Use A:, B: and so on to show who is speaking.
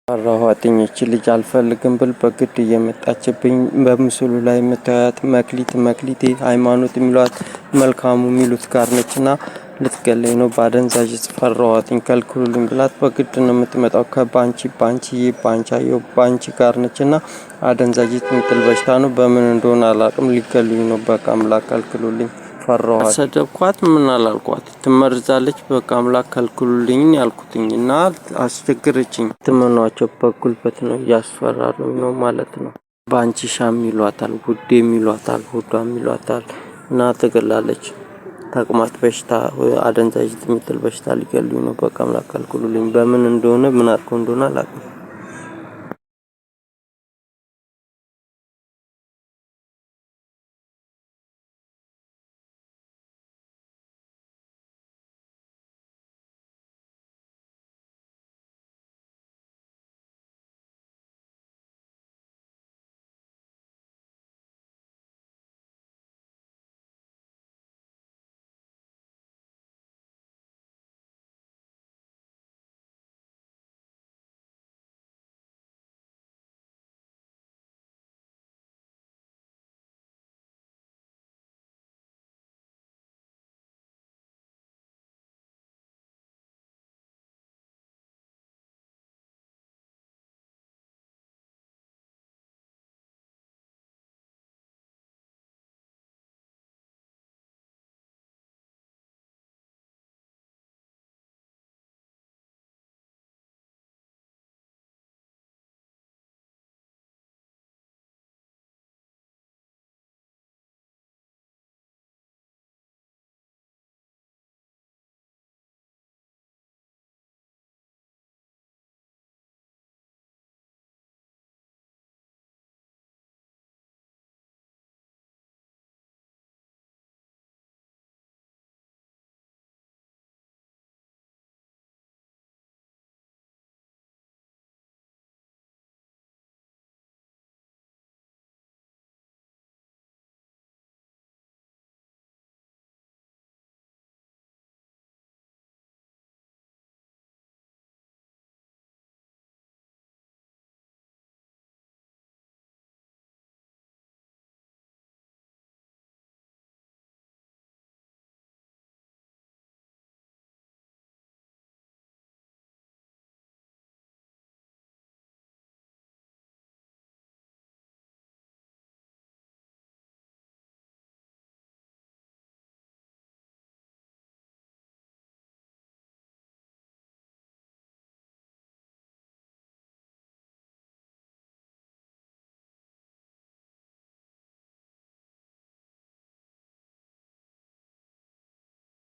A: አራኋትኝ እቺ ልጅ አልፈልግም ብል በግድ እየመጣችብኝ በምስሉ ላይ የምታዩት መክሊቴ ሃይማኖት የሚሏት መልካሙ የሚሉት ጋር ነችና ልትገለኝ ነው። ባደንዛዥ ፈራኋትኝ ከልክሉልኝ ብላት በግድ ነው የምትመጣው። ባንቺ ጋር ነችና አደንዛዥ የምትል በሽታ ነው። በምን እንደሆነ አላቅም። ሊገሉኝ ነው። በቃ አምላክ ከልክሉልኝ። ፈራኋት። ሰደብኳት ምን አላልኳት። ትመርዛለች። በቃ አምላክ ከልክሉልኝ ያልኩትኝና አስቸግረችኝ። ትመኗቸው በጉልበት ነው ያስፈራሩኝ ነው ማለት ነው። ባንቺ ሻም ይሏታል፣ ውዴ ይሏታል፣ ሆዷም ይሏታል እና ትገላለች። ተቅማጥ በሽታ አደንዛዥ የምትል በሽታ ሊገሉኝ ነው። በቃ አምላክ ከልክሉልኝ። በምን እንደሆነ ምን አድርጎ እንደሆነ አላውቅም።